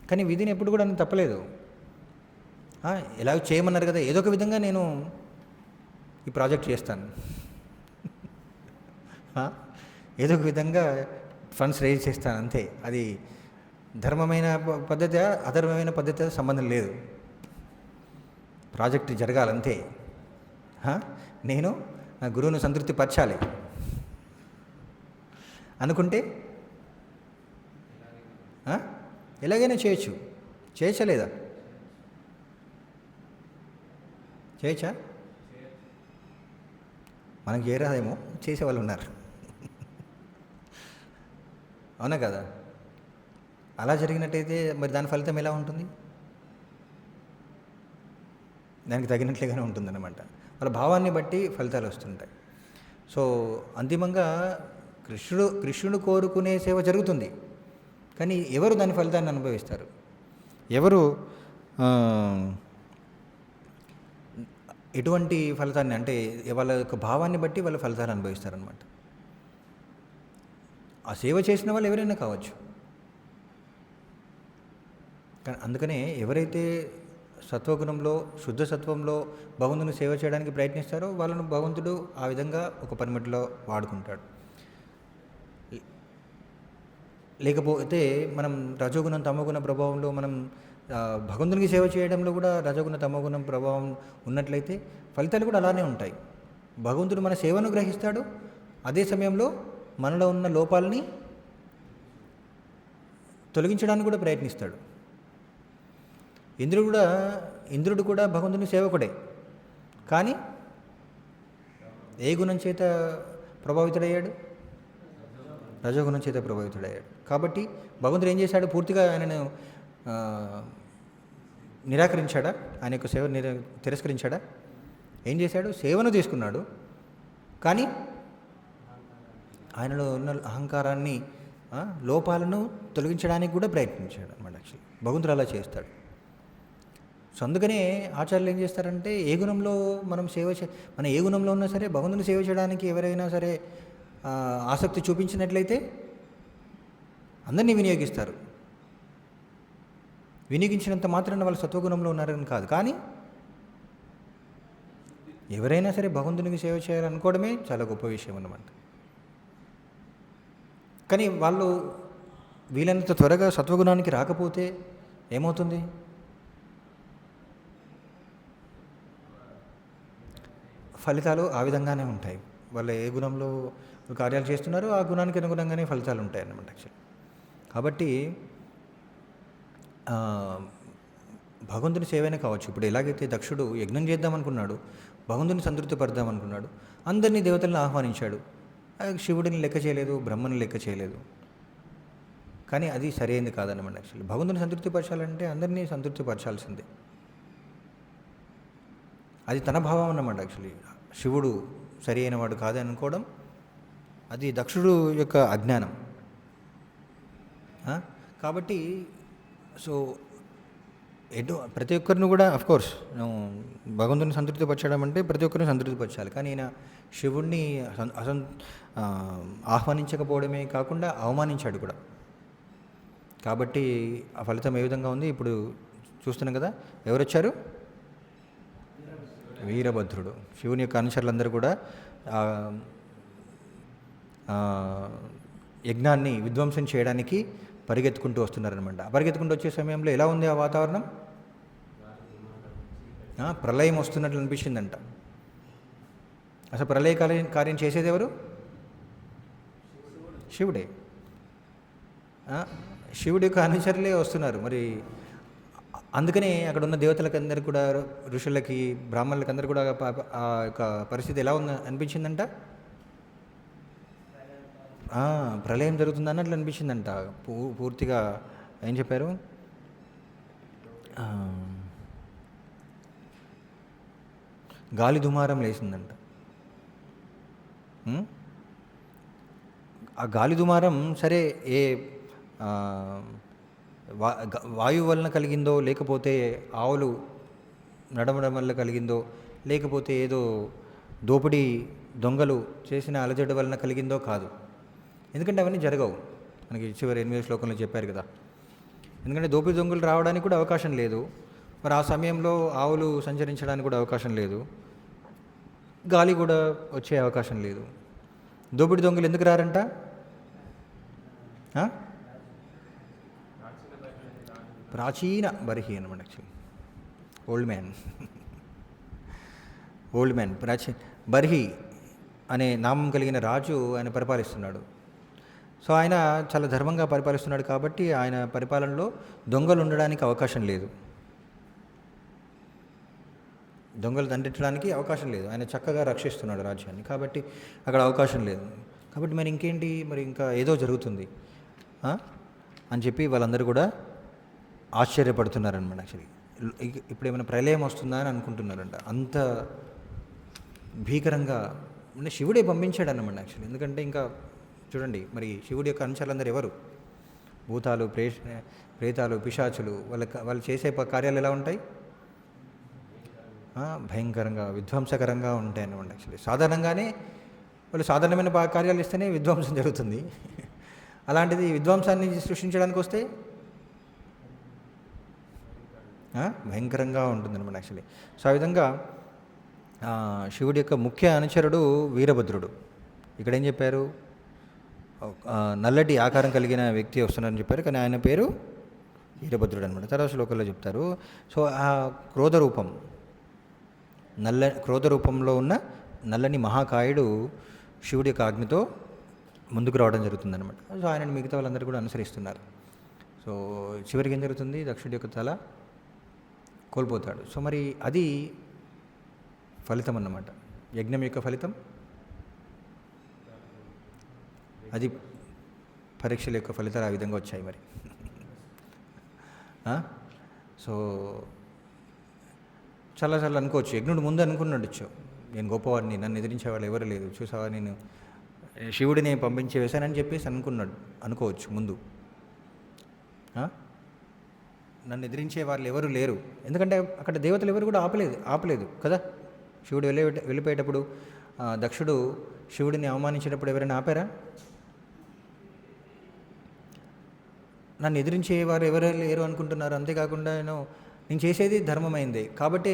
కానీ విధిని ఎప్పుడు కూడా నేను తప్పలేదు. ఎలాగ చేయమన్నారు కదా, ఏదో ఒక విధంగా నేను ఈ ప్రాజెక్ట్ చేస్తాను, ఏదో ఒక విధంగా ఫండ్స్ రేజ్ చేస్తాను అంతే. అది ధర్మమైన పద్ధతి అధర్మమైన పద్ధతి సంబంధం లేదు, ప్రాజెక్ట్ జరగాలంతే. నేను నా గురువును సంతృప్తి పరచాలి అనుకుంటే ఎలాగైనా చేయొచ్చా లేదా? చేయొచ్చా? మనకు చేయరాదేమో, చేసేవాళ్ళు ఉన్నారు. అవునా కదా? అలా జరిగినట్టయితే మరి దాని ఫలితం ఎలా ఉంటుంది? దానికి తగినట్లుగానే ఉంటుందన్నమాట. వాళ్ళ భావాన్ని బట్టి ఫలితాలు వస్తుంటాయి. సో అంతిమంగా కృష్ణుడు కోరుకునే సేవ జరుగుతుంది, కానీ ఎవరు దాని ఫలితాన్ని అనుభవిస్తారు? ఎవరు ఎటువంటి ఫలితాన్ని, అంటే వాళ్ళ యొక్క భావాన్ని బట్టి వాళ్ళ ఫలితాలు అనుభవిస్తారనమాట. ఆ సేవ చేసిన వాళ్ళు ఎవరైనా కావచ్చు. కానీ అందుకనే ఎవరైతే సత్వగుణంలో, శుద్ధ సత్వంలో భగవంతుని సేవ చేయడానికి ప్రయత్నిస్తారో వాళ్ళను భగవంతుడు ఆ విధంగా ఒక పనిముట్లో వాడుకుంటాడు. లేకపోతే మనం రజోగుణం తమోగుణ ప్రభావంలో మనం భగవంతునికి సేవ చేయడంలో కూడా రజోగుణ తమోగుణం ప్రభావం ఉన్నట్లయితే ఫలితాలు కూడా అలానే ఉంటాయి. భగవంతుడు మన సేవను గ్రహిస్తాడు, అదే సమయంలో మనలో ఉన్న లోపాలని తొలగించడానికి కూడా ప్రయత్నిస్తాడు. ఇంద్రుడు కూడా భగవంతుని సేవకుడే, కానీ ఏ గుణం చేత ప్రభావితుడయ్యాడు? రజోగుణం చేత ప్రభావితుడయ్యాడు. కాబట్టి భగవంతుడు ఏం చేశాడు? పూర్తిగా ఆయనను నిరాకరించాడా? ఆయన యొక్క సేవ తిరస్కరించాడా? ఏం చేశాడు? సేవను తీసుకున్నాడు, కానీ ఆయనలో ఉన్న అహంకారాన్ని, లోపాలను తొలగించడానికి కూడా ప్రయత్నించాడు అన్నమాట. యాక్చువల్లీ భగవంతుడు అలా చేస్తాడు. సో అందుకనే ఆచార్యులు ఏం చేస్తారంటే, ఏ గుణంలో మనం మన ఏ గుణంలో ఉన్నా సరే భగవంతుని సేవ చేయడానికి ఎవరైనా సరే ఆసక్తి చూపించినట్లయితే అందరినీ వినియోగిస్తారు. వినియోగించినంత మాత్రాన వాళ్ళు సత్వగుణంలో ఉన్నారని కాదు, కానీ ఎవరైనా సరే భగవంతునికి సేవ చేయాలనుకోవడమే చాలా గొప్ప విషయం అన్నమాట. కానీ వాళ్ళు వీలైనంత త్వరగా సత్వగుణానికి రాకపోతే ఏమవుతుంది? ఫలితాలు ఆ విధంగానే ఉంటాయి. వాళ్ళు ఏ గుణంలో కార్యాలు చేస్తున్నారో ఆ గుణానికి అనుగుణంగానే ఫలితాలు ఉంటాయి అన్నమాట యాక్చువల్లీ. కాబట్టి భగవంతుని సేవనే కావచ్చు. ఇప్పుడు ఎలాగైతే దక్షుడు యజ్ఞం చేద్దామనుకున్నాడు, భగవంతుని సంతృప్తి పడదామనుకున్నాడు, అందరినీ దేవతలను ఆహ్వానించాడు, శివుడిని లెక్క చేయలేదు, బ్రహ్మని లెక్క చేయలేదు. కానీ అది సరైనది కాదన్నమాట యాక్చువల్లీ. భగవంతుని సంతృప్తిపరచాలంటే అందరినీ సంతృప్తిపరచాల్సిందే. అది తన భావం అన్నమాట యాక్చువల్లీ. శివుడు సరి అయినవాడు కాదని అనుకోవడం అది దక్షుడు యొక్క అజ్ఞానం. కాబట్టి సో ప్రతి ఒక్కరిని కూడా అఫ్కోర్స్ భగవంతుని సంతృప్తిపరచడం అంటే ప్రతి ఒక్కరిని సంతృప్తిపరచాలి. కానీ ఈయన శివుణ్ణి ఆహ్వానించకపోవడమే కాకుండా అవమానించాడు కూడా. కాబట్టి ఆ ఫలితం ఏ విధంగా ఉంది ఇప్పుడు చూస్తున్నాం కదా. ఎవరు వచ్చారు? వీరభద్రుడు. శివుని యొక్క అనుచరులందరూ కూడా యజ్ఞాన్ని విధ్వంసం చేయడానికి పరిగెత్తుకుంటూ వస్తున్నారనమాట. పరిగెత్తుకుంటూ వచ్చే సమయంలో ఎలా ఉంది ఆ వాతావరణం? ప్రళయం వస్తున్నట్లు అనిపించిందంట. అసలు ప్రళయ కార్యం చేసేది ఎవరు? శివుడే. శివుడి యొక్క అనుచరులే వస్తున్నారు. మరి అందుకనే అక్కడ ఉన్న దేవతలకందరికీ కూడా, ఋషులకి, బ్రాహ్మణులకి అందరూ కూడా ఆ యొక్క పరిస్థితి ఎలా ఉంది అనిపించిందంట? ప్రళయం జరుగుతుంది అన్నట్లు అనిపించిందంట. పూర్తిగా ఏం చెప్పారు? గాలి దుమారం లేచిందంట. ఉం? ఆ గాలి దుమారం సరే ఏ ఆ, వాయువు వలన కలిగిందో, లేకపోతే ఆవులు నడవడం వల్ల కలిగిందో, లేకపోతే ఏదో దోపిడీ దొంగలు చేసిన అలజడి వలన కలిగిందో కాదు. ఎందుకంటే అవన్నీ జరగవు. మనకి చివరి 8వ శ్లోకంలో చెప్పారు కదా. ఎందుకంటే దోపిడీ దొంగలు రావడానికి కూడా అవకాశం లేదు. మరి ఆ సమయంలో ఆవులు సంచరించడానికి కూడా అవకాశం లేదు. గాలి కూడా వచ్చే అవకాశం లేదు. దోపిడీ దొంగలు ఎందుకు రారంట? ఆ? ప్రాచీన బర్హి అనమాట. యాక్చువల్లీ ఓల్డ్ మ్యాన్ బర్హి అనే నామం కలిగిన రాజు ఆయన పరిపాలిస్తున్నాడు. సో ఆయన చాలా ధర్మంగా పరిపాలిస్తున్నాడు కాబట్టి ఆయన పరిపాలనలో దొంగలు ఉండడానికి అవకాశం లేదు. దొంగలు దండించడానికి అవకాశం లేదు. ఆయన చక్కగా రక్షిస్తున్నాడు రాజ్యాన్ని, కాబట్టి అక్కడ అవకాశం లేదు. కాబట్టి మరి ఇంకేంటి, మరి ఇంకా ఏదో జరుగుతుంది అని చెప్పి వాళ్ళందరూ కూడా ఆశ్చర్యపడుతున్నారనమాట. యాక్చువల్లీ ఇప్పుడు ఏమైనా ప్రళయం వస్తుందా అని అనుకుంటున్నారంట. అంత భీకరంగా అంటే శివుడే పంపించాడు అన్నమాట. యాక్చువల్లీ ఎందుకంటే ఇంకా చూడండి, మరి శివుడి యొక్క అనుచరులందరూ ఎవరు? భూతాలు, ప్రేతాలు, పిశాచులు. వాళ్ళు చేసే కార్యాలు ఎలా ఉంటాయి? భయంకరంగా, విధ్వంసకరంగా ఉంటాయి అన్నమాట. యాక్చువల్లీ సాధారణంగానే వాళ్ళు సాధారణమైన కార్యాలు ఇస్తేనే విధ్వంసం జరుగుతుంది. అలాంటిది విధ్వంసాన్ని సృష్టించడానికి వస్తే భయంకరంగా ఉంటుందన్నమాట. యాక్చువల్లీ సో ఆ విధంగా శివుడి యొక్క ముఖ్య అనుచరుడు వీరభద్రుడు. ఇక్కడ ఏం చెప్పారు? నల్లటి ఆకారం కలిగిన వ్యక్తి వస్తున్నారని చెప్పారు, కానీ ఆయన పేరు వీరభద్రుడు అనమాట. తర్వాత శ్లోకంలో చెప్తారు. సో ఆ క్రోధ రూపంలో ఉన్న నల్లని మహాకాయుడు శివుడి యొక్క ఆజ్ఞతో ముందుకు రావడం జరుగుతుందన్నమాట. సో ఆయనని మిగతా వాళ్ళందరూ కూడా అనుసరిస్తున్నారు. సో చివరికి ఏం జరుగుతుంది? దక్షుడి యొక్క తల కోల్పోతాడు. సో మరి అది ఫలితం అన్నమాట. యజ్ఞం యొక్క ఫలితం అది. పరీక్షల యొక్క ఫలితాలు ఆ విధంగా వచ్చాయి మరి. సో చాలా అనుకోవచ్చు, యజ్ఞుడు ముందు అనుకున్నాడచ్చు, నేను గొప్పవాడిని, నన్ను ఎదిరించేవాళ్ళు ఎవరు లేదు, చూసావా నేను శివుడిని పంపించి వేశానని చెప్పేసి అనుకోవచ్చు ముందు. నన్ను ఎదిరించే వాళ్ళు ఎవరు లేరు, ఎందుకంటే అక్కడ దేవతలు ఎవరు కూడా ఆపలేదు కదా. శివుడు వెళ్ళిపోయేటప్పుడు దక్షుడు శివుడిని అవమానించేటప్పుడు ఎవరైనా ఆపారా? నన్ను ఎదిరించేవారు ఎవరు లేరు అనుకుంటున్నారు. అంతేకాకుండా నేను చేసేది ధర్మమైందే కాబట్టి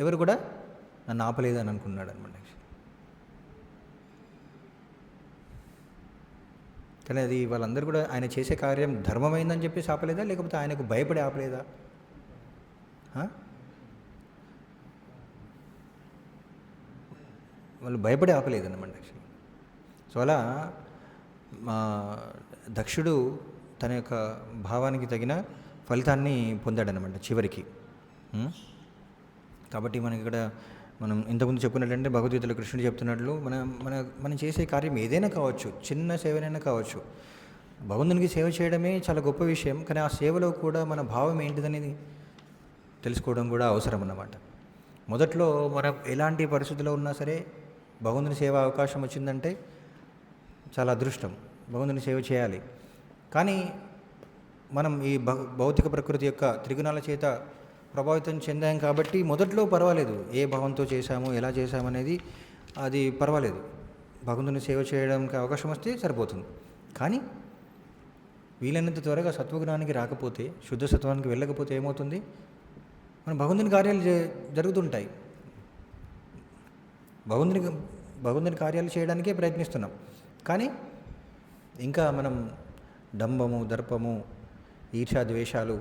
ఎవరు కూడా నన్ను ఆపలేదు అని అనుకున్నాడు అనమాట. కానీ అది వాళ్ళందరూ కూడా ఆయన చేసే కార్యం ధర్మమైందని చెప్పేసి ఆపలేదా, లేకపోతే ఆయనకు భయపడి ఆపలేదా? వాళ్ళు భయపడి ఆపలేదన్నమాట యాక్చువల్లీ. సో అలా దక్షుడు తన యొక్క భావానికి తగిన ఫలితాన్ని పొందాడనమాట చివరికి. కాబట్టి మనకి ఇక్కడ మనం ఇంతకుముందు చెప్పుకున్నట్లంటే భగవద్గీతలో కృష్ణుడు చెప్తున్నట్లు మనం చేసే కార్యం ఏదైనా కావచ్చు, చిన్న సేవనైనా కావచ్చు, భగవంతునికి సేవ చేయడమే చాలా గొప్ప విషయం. కానీ ఆ సేవలో కూడా మన భావం ఏంటిదనేది తెలుసుకోవడం కూడా అవసరం అన్నమాట. మొదట్లో మనం ఎలాంటి పరిస్థితుల్లో ఉన్నా సరే భగవంతుని సేవ అవకాశం వచ్చిందంటే చాలా అదృష్టం, భగవంతుని సేవ చేయాలి. కానీ మనం ఈ భౌతిక ప్రకృతి యొక్క త్రిగుణాల చేత ప్రభావితం చెందాం కాబట్టి మొదట్లో పర్వాలేదు, ఏ భావంతో చేశాము, ఎలా చేశామనేది అది పర్వాలేదు, భగవంతుని సేవ చేయడానికి అవకాశం వస్తే సరిపోతుంది. కానీ వీలైనంత త్వరగా సత్వగుణానికి రాకపోతే, శుద్ధ సత్వానికి వెళ్ళకపోతే ఏమవుతుంది? మన భగవంతుని కార్యాలు జరుగుతుంటాయి, భగవంతుని కార్యాలు చేయడానికే ప్రయత్నిస్తున్నాం. కానీ ఇంకా మనం డంబము, దర్పము, ఈర్ష్య, ద్వేషాలు,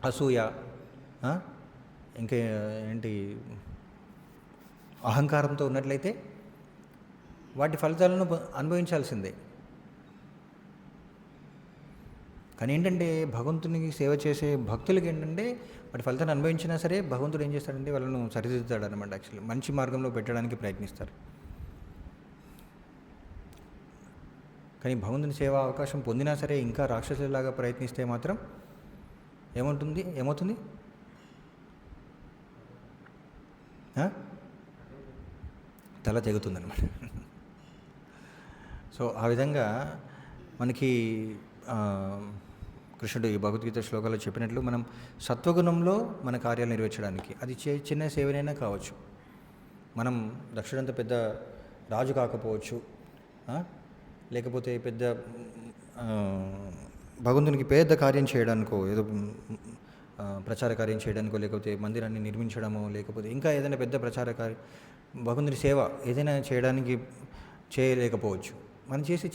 అసూయ, ఇంకా ఏంటి అహంకారంతో ఉన్నట్లయితే వాటి ఫలితాలను అనుభవించాల్సిందే. కానీ ఏంటంటే భగవంతునికి సేవ చేసే భక్తులకి ఏంటంటే వాటి ఫలితాన్ని అనుభవించినా సరే భగవంతుడు ఏం చేస్తాడంటే వాళ్ళను సరిదిద్దుతాడు అనమాట. యాక్చువల్లీ మంచి మార్గంలో పెట్టడానికి ప్రయత్నిస్తారు. కానీ భగవంతుని సేవా అవకాశం పొందినా సరే ఇంకా రాక్షసులాగా ప్రయత్నిస్తే మాత్రం ఏమవుతుంది? తల తెగుతుందన్నమాట. సో ఆ విధంగా మనకి కృష్ణుడు ఈ భగవద్గీత శ్లోకాల్లో చెప్పినట్లు మనం సత్వగుణంలో మన కార్యాలు నెరవేర్చడానికి అది చిన్న సేవనైనా కావచ్చు. మనం దక్షుడంత పెద్ద రాజు కాకపోవచ్చు, లేకపోతే పెద్ద భగవంతునికి పెద్ద కార్యం చేయడానికో, ఏదో ప్రచార కార్యం చేయడానికో, లేకపోతే మందిరాన్ని నిర్మించడమో, లేకపోతే ఇంకా ఏదైనా పెద్ద ప్రచార కార్యం, భగవంతుని సేవ ఏదైనా చేయడానికి చేయలేకపోవచ్చు. మనం చేసే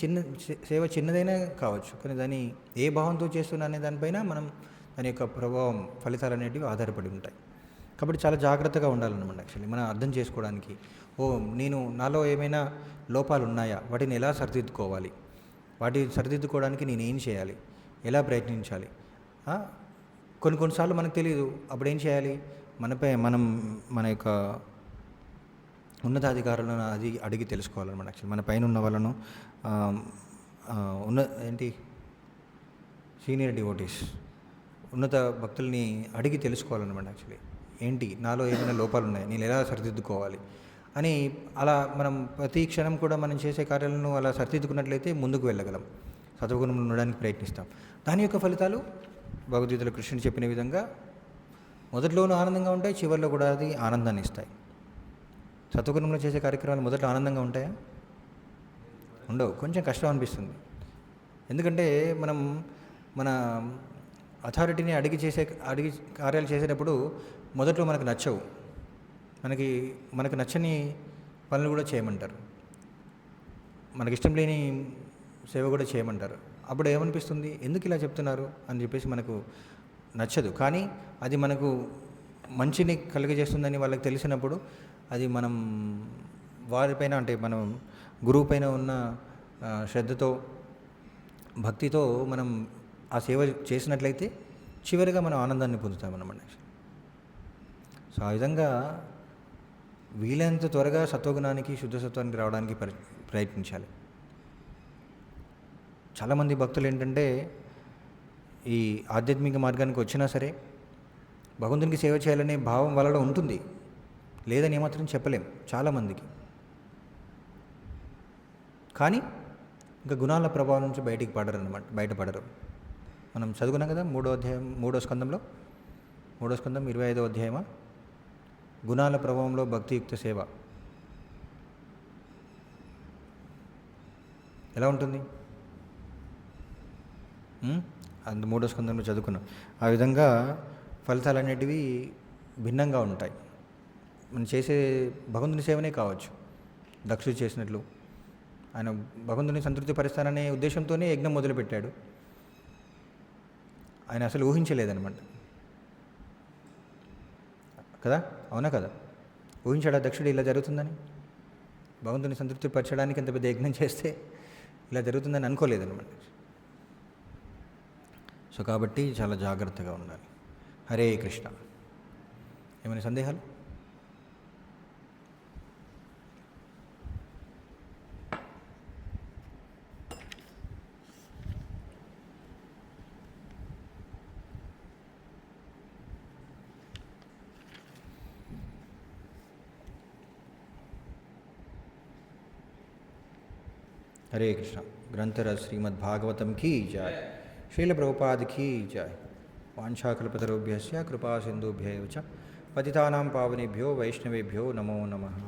సేవ చిన్నదైనా కావచ్చు, కానీ దాన్ని ఏ భావంతో చేస్తున్నా అనే దానిపైన మనం దాని యొక్క ప్రభావం, ఫలితాలు అనేటివి ఆధారపడి ఉంటాయి. కాబట్టి చాలా జాగ్రత్తగా ఉండాలన్నమాట. యాక్చువల్లీ మనం అర్థం చేసుకోవడానికి, నాలో ఏమైనా లోపాలు ఉన్నాయా, వాటిని ఎలా సరిదిద్దుకోవాలి, వాటిని సరిదిద్దుకోవడానికి నేను ఏం చేయాలి, ఎలా ప్రయత్నించాలి. కొన్నిసార్లు మనకు తెలియదు, అప్పుడు ఏం చేయాలి, మన యొక్క ఉన్నతాధికారులను అది అడిగి తెలుసుకోవాలన్నమాట. యాక్చువల్లీ మన పైన ఉన్న వాళ్ళను సీనియర్ డివోటీస్, ఉన్నత భక్తుల్ని అడిగి తెలుసుకోవాలన్నమాట. యాక్చువల్లీ ఏంటి నాలో ఏమైనా లోపాలు ఉన్నాయి, నేను ఎలా సరిదిద్దుకోవాలి అని. అలా మనం ప్రతి క్షణం కూడా మనం చేసే కార్యాలను అలా సరిదిద్దుకున్నట్లయితే ముందుకు వెళ్ళగలం, సత్వగుణంలో ఉండడానికి ప్రయత్నిస్తాం. దాని యొక్క ఫలితాలు భగవద్గీతలో కృష్ణుడు చెప్పిన విధంగా మొదట్లోనూ ఆనందంగా ఉంటాయి, చివరిలో కూడా అది ఆనందాన్ని ఇస్తాయి. సత్వగుణంలో చేసే కార్యక్రమాలు మొదట్లో ఆనందంగా ఉంటాయా? ఉండవు, కొంచెం కష్టం అనిపిస్తుంది. ఎందుకంటే మనం మన అథారిటీని అడిగి కార్యాలు చేసేటప్పుడు మొదట్లో మనకు నచ్చవు, మనకు నచ్చని పనులు కూడా చేయమంటారు, మనకిష్టం లేని సేవ కూడా చేయమంటారు. అప్పుడు ఏమనిపిస్తుంది, ఎందుకు ఇలా చెప్తున్నారు అని చెప్పేసి మనకు నచ్చదు. కానీ అది మనకు మంచిని కలిగజేస్తుందని వాళ్ళకి తెలిసినప్పుడు అది మనం వారిపైన, అంటే మనం గురువు పైన ఉన్న శ్రద్ధతో, భక్తితో మనం ఆ సేవ చేసినట్లయితే చివరిగా మనం ఆనందాన్ని పొందుతామన్నమాట. సో ఆ విధంగా వీలైనంత త్వరగా సత్వగుణానికి, శుద్ధసత్వానికి రావడానికి ప్రయత్నించాలి. చాలామంది భక్తులు ఏంటంటే ఈ ఆధ్యాత్మిక మార్గానికి వచ్చినా సరే భగవంతునికి సేవ చేయాలనే భావం వాళ్ళలో ఉంటుంది, లేదని ఏమాత్రం చెప్పలేం చాలామందికి. కానీ ఇంకా గుణాల ప్రభావం నుంచి బయటపడరు. మనం చదువుకున్నాం కదా, మూడో స్కందం 25వ అధ్యాయమా, గుణాల ప్రభావంలో భక్తియుక్త సేవ ఎలా ఉంటుంది, మూడో స్కందంలో చదువుకున్నాం. ఆ విధంగా ఫలితాలు అనేటివి భిన్నంగా ఉంటాయి. మనం చేసే భగవంతుని సేవనే కావచ్చు, దక్షుడు చేసినట్లు ఆయన భగవంతుని సంతృప్తి పరుస్తాననే ఉద్దేశంతోనే యజ్ఞం మొదలుపెట్టాడు. ఆయన అసలు ఊహించలేదన్నమాట కదా, అవునా కదా? ఊహించాడా దక్షుడు ఇలా జరుగుతుందని? భగవంతుని సంతృప్తి పరచడానికి ఎంత పెద్ద యజ్ఞం చేస్తే ఇలా జరుగుతుందని అనుకోలేదన్నమాట. సో కాబట్టి చాలా జాగ్రత్తగా ఉండాలి. హరే కృష్ణ. ఏమైనా సందేహాలు? हरे कृष्ण. ग्रंथराज श्रीमद् भागवतम की जय. श्रील प्रभुपाद की जय. वाञ्छाकल्पतरुभ्यश्च कृपा सिन्धुभ्यैव च पतितानां पावनेभ्यो वैष्णवेभ्यो नमो नमः.